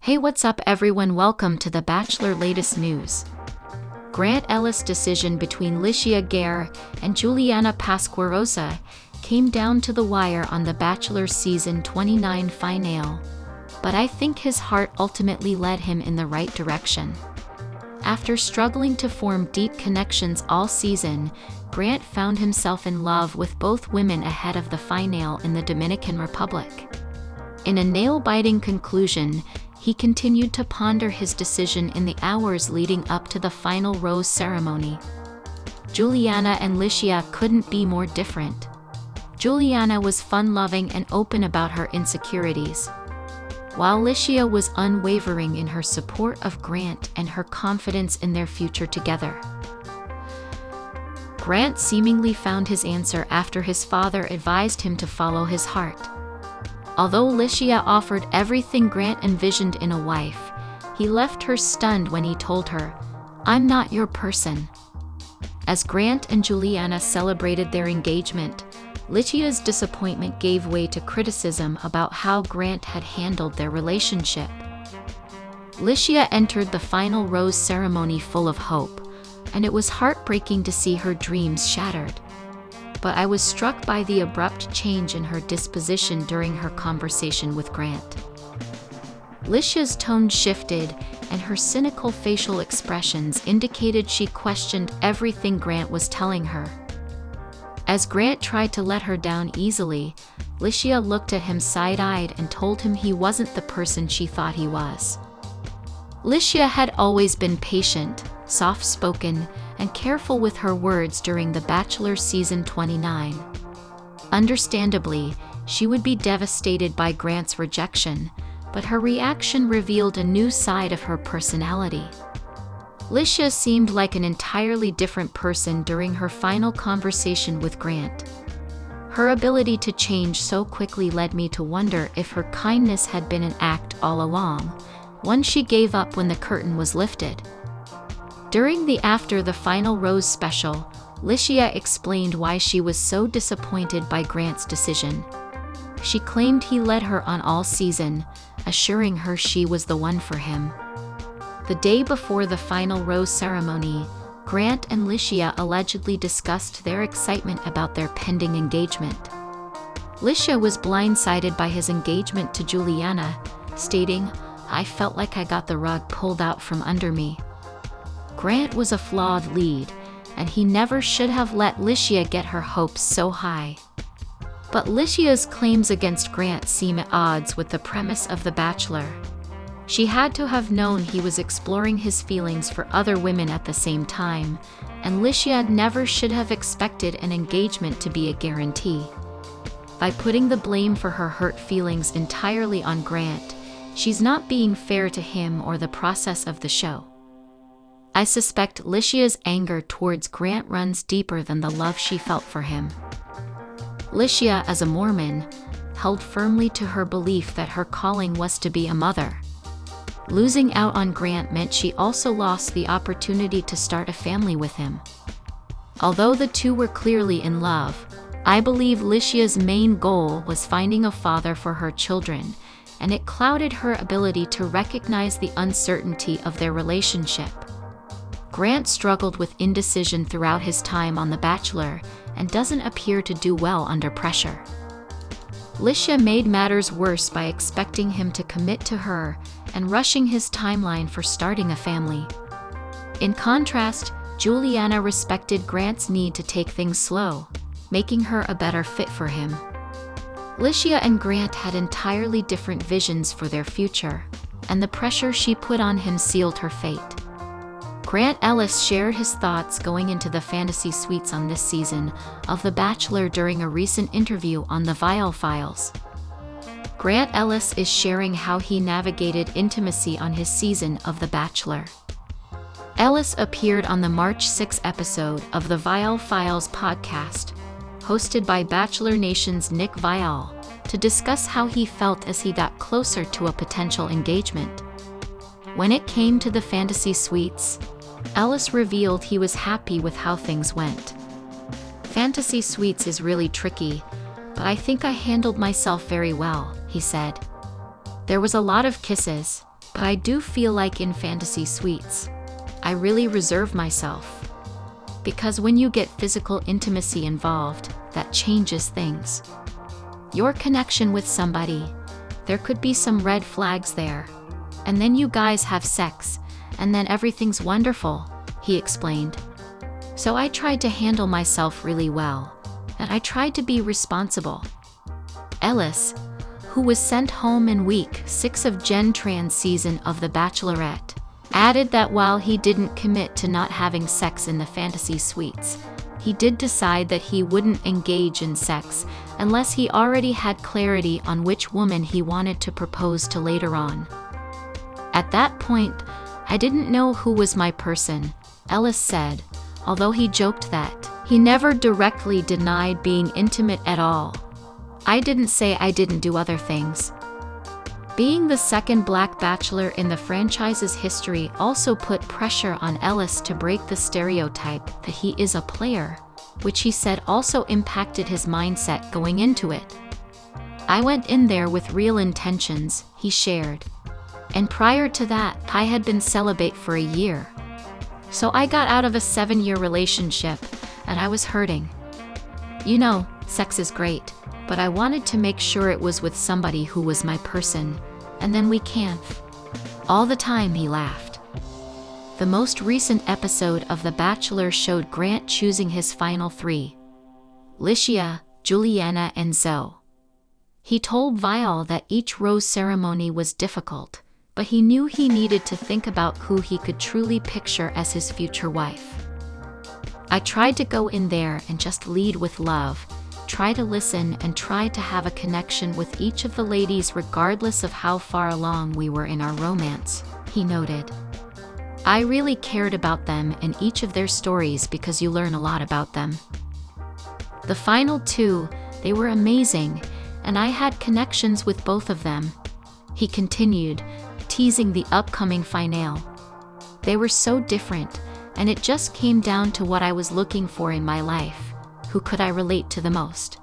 Hey, what's up everyone? Welcome to the Bachelor latest news. Grant Ellis' decision between Litia Garr and Juliana Pasquarosa came down to the wire on the Bachelor season 29 finale, but I think his heart ultimately led him in the right direction. After struggling to form deep connections all season, Grant found himself in love with both women ahead of the finale in the Dominican Republic. In a nail-biting conclusion, he continued to ponder his decision in the hours leading up to the final rose ceremony. Juliana and Litia couldn't be more different. Juliana was fun-loving and open about her insecurities, while Litia was unwavering in her support of Grant and her confidence in their future together. Grant seemingly found his answer after his father advised him to follow his heart. Although Litia offered everything Grant envisioned in a wife, he left her stunned when he told her, "I'm not your person." As Grant and Juliana celebrated their engagement, Litia's disappointment gave way to criticism about how Grant had handled their relationship. Litia entered the final rose ceremony full of hope, and it was heartbreaking to see her dreams shattered. But I was struck by the abrupt change in her disposition during her conversation with Grant. Litia's tone shifted, and her cynical facial expressions indicated she questioned everything Grant was telling her. As Grant tried to let her down easily, Litia looked at him side-eyed and told him he wasn't the person she thought he was. Litia had always been patient, soft-spoken, and careful with her words during the Bachelor season 29. Understandably, she would be devastated by Grant's rejection, but her reaction revealed a new side of her personality. Litia seemed like an entirely different person during her final conversation with Grant. Her ability to change so quickly led me to wonder if her kindness had been an act all along, one she gave up when the curtain was lifted. During the After the Final Rose special, Litia explained why she was so disappointed by Grant's decision. She claimed he led her on all season, assuring her she was the one for him. The day before the final rose ceremony, Grant and Litia allegedly discussed their excitement about their pending engagement. Litia was blindsided by his engagement to Juliana, stating, "I felt like I got the rug pulled out from under me." Grant was a flawed lead, and he never should have let Litia get her hopes so high. But Litia's claims against Grant seem at odds with the premise of The Bachelor. She had to have known he was exploring his feelings for other women at the same time, and Litia never should have expected an engagement to be a guarantee. By putting the blame for her hurt feelings entirely on Grant, she's not being fair to him or the process of the show. I suspect Litia's anger towards Grant runs deeper than the love she felt for him. Litia, as a Mormon, held firmly to her belief that her calling was to be a mother. Losing out on Grant meant she also lost the opportunity to start a family with him. Although the two were clearly in love, I believe Litia's main goal was finding a father for her children, and it clouded her ability to recognize the uncertainty of their relationship. Grant struggled with indecision throughout his time on The Bachelor and doesn't appear to do well under pressure. Litia made matters worse by expecting him to commit to her and rushing his timeline for starting a family. In contrast, Juliana respected Grant's need to take things slow, making her a better fit for him. Litia and Grant had entirely different visions for their future, and the pressure she put on him sealed her fate. Grant Ellis shared his thoughts going into the fantasy suites on this season of The Bachelor during a recent interview on the Viall Files. Grant Ellis is sharing how he navigated intimacy on his season of The Bachelor. Ellis appeared on the March 6 episode of the Viall Files podcast, hosted by Bachelor Nation's Nick Viall, to discuss how he felt as he got closer to a potential engagement. When it came to the fantasy suites, Ellis revealed he was happy with how things went. "Fantasy suites is really tricky, but I think I handled myself very well," he said. "There was a lot of kisses, But I do feel like in fantasy suites, I really reserve myself. Because when you get physical intimacy involved, that changes things. Your connection with somebody, there could be some red flags there. And then you guys have sex, and then everything's wonderful, he explained. So I tried to handle myself really well, and I tried to be responsible. Ellis, who was sent home in week 6 of Gen Tran's season of The Bachelorette, added that while he didn't commit to not having sex in the fantasy suites, he did decide that he wouldn't engage in sex unless he already had clarity on which woman he wanted to propose to later on. At that point, I didn't know who was my person, Ellis said, although he joked that he never directly denied being intimate at all. I didn't say I didn't do other things. Being the second Black Bachelor in the franchise's history also put pressure on Ellis to break the stereotype that he is a player, which he said also impacted his mindset going into it. I went in there with real intentions, he shared. And prior to that, I had been celibate for a year. So I got out of a 7-year relationship, and I was hurting. You know, sex is great, but I wanted to make sure it was with somebody who was my person, and then we can't. All the time, he laughed. The most recent episode of The Bachelor showed Grant choosing his final 3. Litia, Juliana, and Zoe. He told Viall that each rose ceremony was difficult, but he knew he needed to think about who he could truly picture as his future wife. I tried to go in there and just lead with love, try to listen and try to have a connection with each of the ladies regardless of how far along we were in our romance, he noted. I really cared about them and each of their stories because you learn a lot about them. The final 2, they were amazing, and I had connections with both of them, he continued, teasing the upcoming finale. They were so different, and it just came down to what I was looking for in my life. Who could I relate to the most?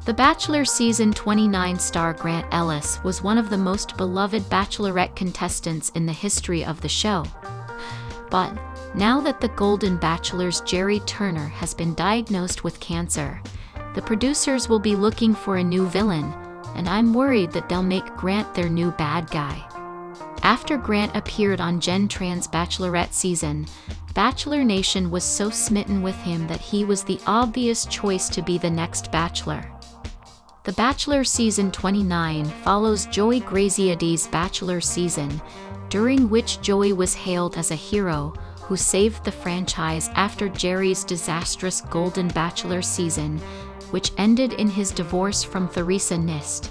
The Bachelor Season 29 star Grant Ellis was one of the most beloved Bachelorette contestants in the history of the show. But now that the Golden Bachelor's Jerry Turner has been diagnosed with cancer, the producers will be looking for a new villain, and I'm worried that they'll make Grant their new bad guy. After Grant appeared on Gen Tran's Bachelorette season, Bachelor Nation was so smitten with him that he was the obvious choice to be the next Bachelor. The Bachelor Season 29 follows Joey Graziadis's Bachelor season, during which Joey was hailed as a hero who saved the franchise after Jerry's disastrous Golden Bachelor season, which ended in his divorce from Theresa Nist.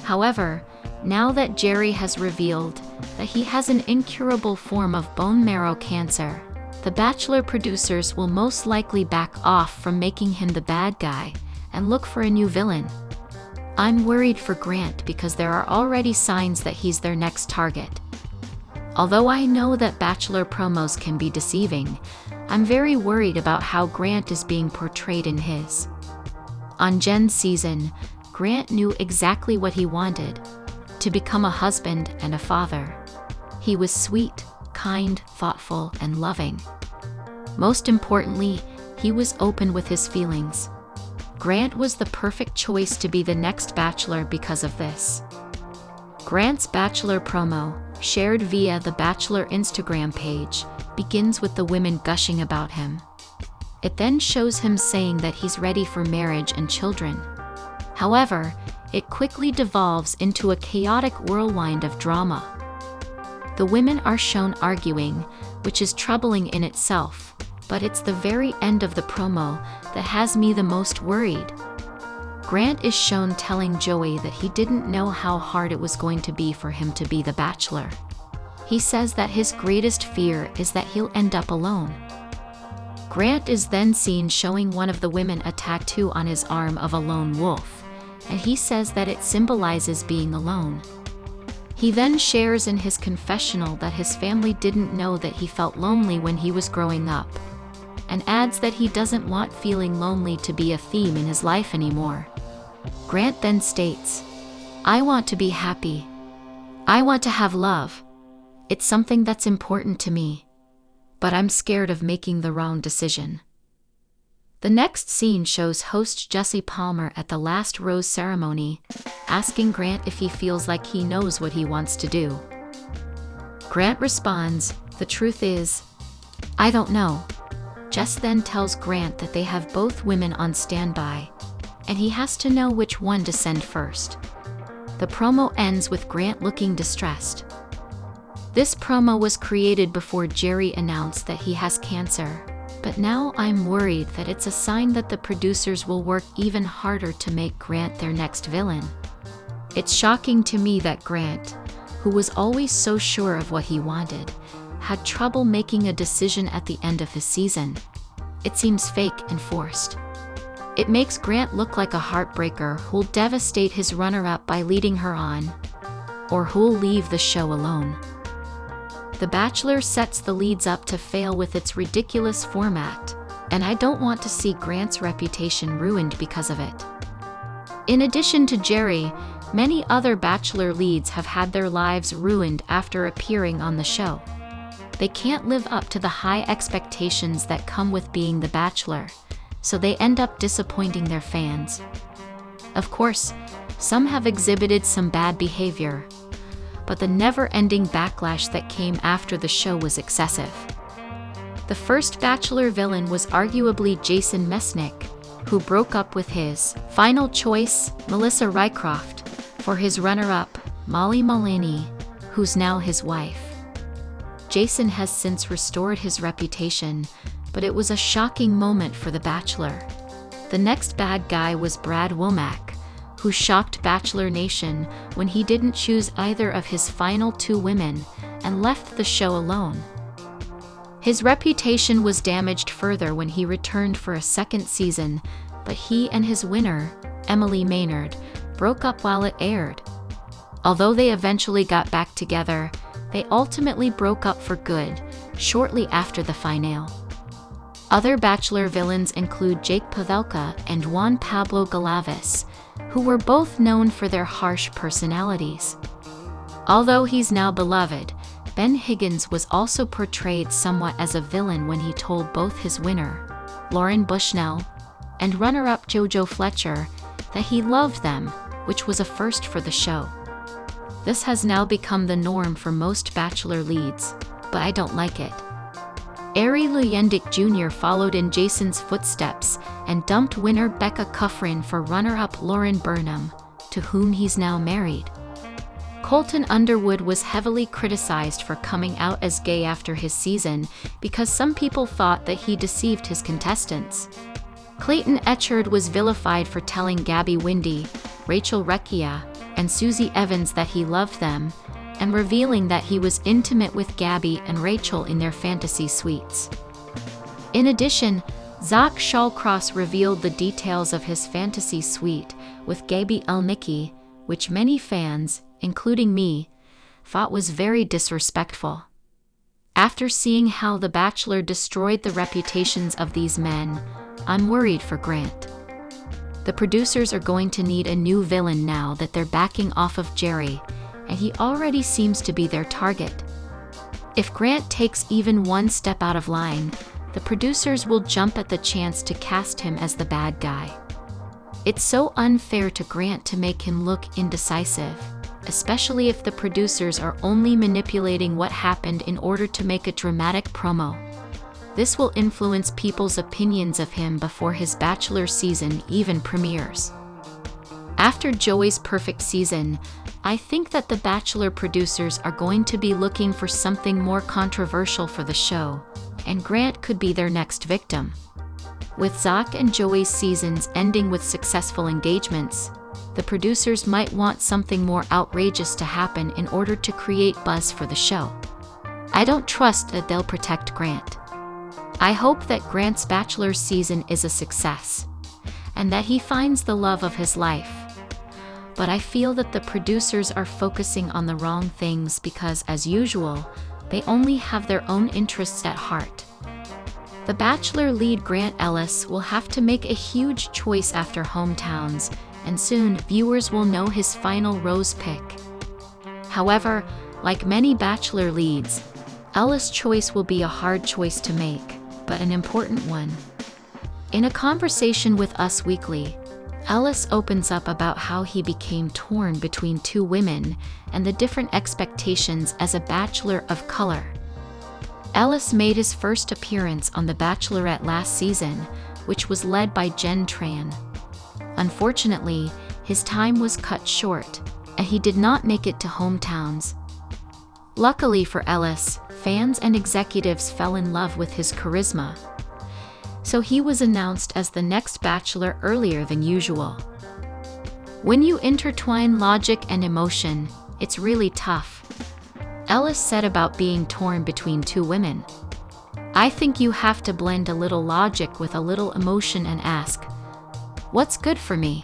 However, now that Jerry has revealed that he has an incurable form of bone marrow cancer, the Bachelor producers will most likely back off from making him the bad guy and look for a new villain. I'm worried for Grant because there are already signs that he's their next target. Although I know that Bachelor promos can be deceiving, I'm very worried about how Grant is being portrayed in his. On Jen's season, Grant knew exactly what he wanted: to become a husband and a father. He was sweet, kind, thoughtful, and loving. Most importantly, he was open with his feelings. Grant was the perfect choice to be the next Bachelor because of this. Grant's Bachelor promo, shared via the Bachelor Instagram page, begins with the women gushing about him. It then shows him saying that he's ready for marriage and children. However, it quickly devolves into a chaotic whirlwind of drama. The women are shown arguing, which is troubling in itself, but it's the very end of the promo that has me the most worried. Grant is shown telling Joey that he didn't know how hard it was going to be for him to be the Bachelor. He says that his greatest fear is that he'll end up alone. Grant is then seen showing one of the women a tattoo on his arm of a lone wolf, and he says that it symbolizes being alone. He then shares in his confessional that his family didn't know that he felt lonely when he was growing up, and adds that he doesn't want feeling lonely to be a theme in his life anymore. Grant then states, "I want to be happy. I want to have love. It's something that's important to me. But I'm scared of making the wrong decision. The next scene shows host Jesse Palmer at the last rose ceremony, asking Grant if he feels like he knows what he wants to do. Grant responds, "The truth is, I don't know." Jess then tells Grant that they have both women on standby, and he has to know which one to send first. The promo ends with Grant looking distressed. This promo was created before Jerry announced that he has cancer, but now I'm worried that it's a sign that the producers will work even harder to make Grant their next villain. It's shocking to me that Grant, who was always so sure of what he wanted, had trouble making a decision at the end of his season. It seems fake and forced. It makes Grant look like a heartbreaker who'll devastate his runner-up by leading her on, or who'll leave the show alone. The Bachelor sets the leads up to fail with its ridiculous format, and I don't want to see Grant's reputation ruined because of it. In addition to Jerry, many other Bachelor leads have had their lives ruined after appearing on the show. They can't live up to the high expectations that come with being the Bachelor, so they end up disappointing their fans. Of course, some have exhibited some bad behavior, but the never-ending backlash that came after the show was excessive. The first Bachelor villain was arguably Jason Mesnick, who broke up with his final choice, Melissa Rycroft, for his runner-up, Molly Mullaney, who's now his wife. Jason has since restored his reputation, but it was a shocking moment for The Bachelor. The next bad guy was Brad Womack, who shocked Bachelor Nation when he didn't choose either of his final two women and left the show alone. His reputation was damaged further when he returned for a second season, but he and his winner, Emily Maynard, broke up while it aired. Although they eventually got back together, they ultimately broke up for good, shortly after the finale. Other Bachelor villains include Jake Pavelka and Juan Pablo Galavis, who were both known for their harsh personalities. Although he's now beloved, Ben Higgins was also portrayed somewhat as a villain when he told both his winner, Lauren Bushnell, and runner-up JoJo Fletcher, that he loved them, which was a first for the show. This has now become the norm for most Bachelor leads, but I don't like it. Ari Luyendyk Jr. followed in Jason's footsteps and dumped winner Becca Kufrin for runner-up Lauren Burnham, to whom he's now married. Colton Underwood was heavily criticized for coming out as gay after his season because some people thought that he deceived his contestants. Clayton Echard was vilified for telling Gabby Windey, Rachel Recchia, and Susie Evans that he loved them, and revealing that he was intimate with Gabby and Rachel in their fantasy suites. In addition, Zach Shawcross revealed the details of his fantasy suite with Gaby Elnicki, which many fans, including me, thought was very disrespectful. After seeing how The Bachelor destroyed the reputations of these men, I'm worried for Grant. The producers are going to need a new villain now that they're backing off of Jerry, and he already seems to be their target. If Grant takes even one step out of line, the producers will jump at the chance to cast him as the bad guy. It's so unfair to Grant to make him look indecisive, especially if the producers are only manipulating what happened in order to make a dramatic promo. This will influence people's opinions of him before his Bachelor season even premieres. After Joey's perfect season, I think that the Bachelor producers are going to be looking for something more controversial for the show, and Grant could be their next victim. With Zach and Joey's seasons ending with successful engagements, the producers might want something more outrageous to happen in order to create buzz for the show. I don't trust that they'll protect Grant. I hope that Grant's Bachelor season is a success, and that he finds the love of his life. But I feel that the producers are focusing on the wrong things because, as usual, they only have their own interests at heart. The Bachelor lead Grant Ellis will have to make a huge choice after hometowns, and soon viewers will know his final rose pick. However, like many Bachelor leads, Ellis' choice will be a hard choice to make, but an important one. In a conversation with Us Weekly, Ellis opens up about how he became torn between two women and the different expectations as a bachelor of color. Ellis made his first appearance on The Bachelorette last season, which was led by Jen Tran. Unfortunately, his time was cut short, and he did not make it to hometowns. Luckily for Ellis, fans and executives fell in love with his charisma, so he was announced as the next Bachelor earlier than usual. When you intertwine logic and emotion, it's really tough, Ellis said about being torn between two women. I think you have to blend a little logic with a little emotion and ask, what's good for me?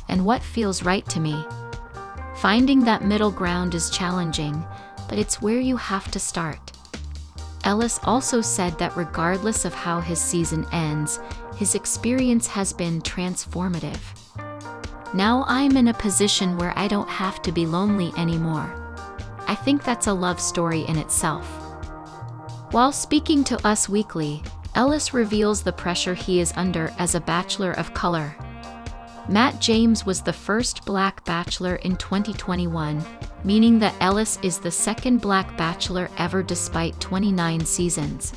And what feels right to me? Finding that middle ground is challenging, but it's where you have to start. Ellis also said that regardless of how his season ends, his experience has been transformative. Now I'm in a position where I don't have to be lonely anymore. I think that's a love story in itself. While speaking to Us Weekly, Ellis reveals the pressure he is under as a bachelor of color. Matt James was the first Black Bachelor in 2021, meaning that Ellis is the second Black Bachelor ever despite 29 seasons.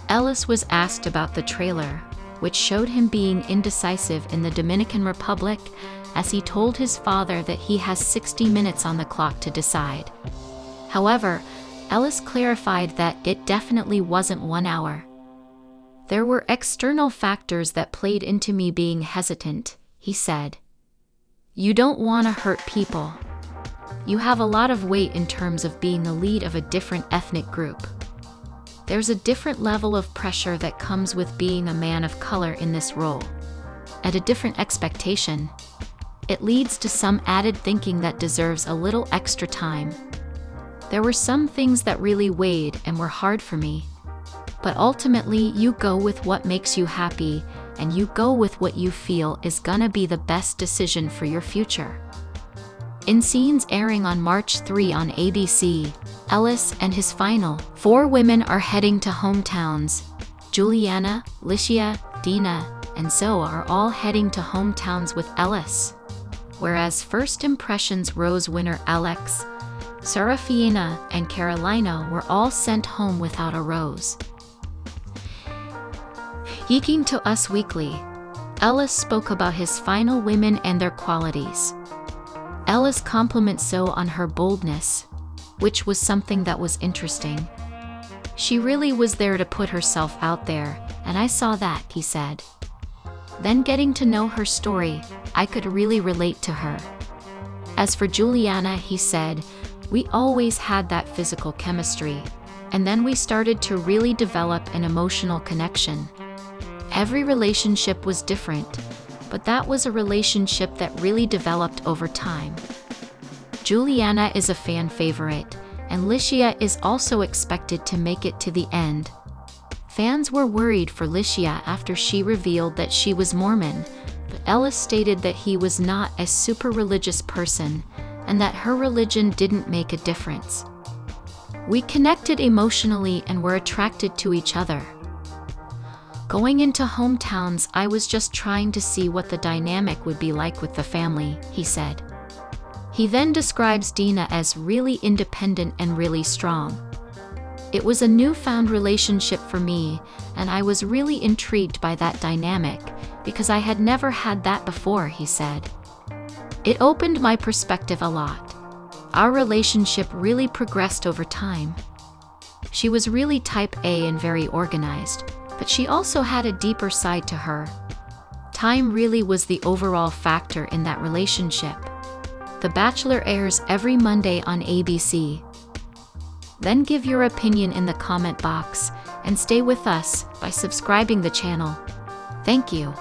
Ellis was asked about the trailer, which showed him being indecisive in the Dominican Republic, as he told his father that he has 60 minutes on the clock to decide. However, Ellis clarified that it definitely wasn't 1 hour. There were external factors that played into me being hesitant, he said. You don't want to hurt people. You have a lot of weight in terms of being the lead of a different ethnic group. There's a different level of pressure that comes with being a man of color in this role, and a different expectation. It leads to some added thinking that deserves a little extra time. There were some things that really weighed and were hard for me. But ultimately, you go with what makes you happy, and you go with what you feel is gonna be the best decision for your future. In scenes airing on March 3 on ABC, Ellis and his final 4 women are heading to hometowns. Juliana, Litia, Dina, and Zoe are all heading to hometowns with Ellis. Whereas First Impressions Rose winner Alex, Serafina, and Carolina were all sent home without a rose. Speaking to Us Weekly, Ellis spoke about his final women and their qualities. Ellis compliments Zoe on her boldness, which was something that was interesting. She really was there to put herself out there, and I saw that, he said. Then getting to know her story, I could really relate to her. As for Juliana, he said, we always had that physical chemistry, and then we started to really develop an emotional connection. Every relationship was different, but that was a relationship that really developed over time. Juliana is a fan favorite, and Litia is also expected to make it to the end. Fans were worried for Litia after she revealed that she was Mormon, but Ellis stated that he was not a super religious person, and that her religion didn't make a difference. We connected emotionally and were attracted to each other. Going into hometowns, I was just trying to see what the dynamic would be like with the family, he said. He then describes Dina as really independent and really strong. It was a newfound relationship for me, and I was really intrigued by that dynamic, because I had never had that before, he said. It opened my perspective a lot. Our relationship really progressed over time. She was really type A and very organized, but she also had a deeper side to her. Time really was the overall factor in that relationship. The Bachelor airs every Monday on ABC. Then give your opinion in the comment box, and stay with us by subscribing the channel. Thank you.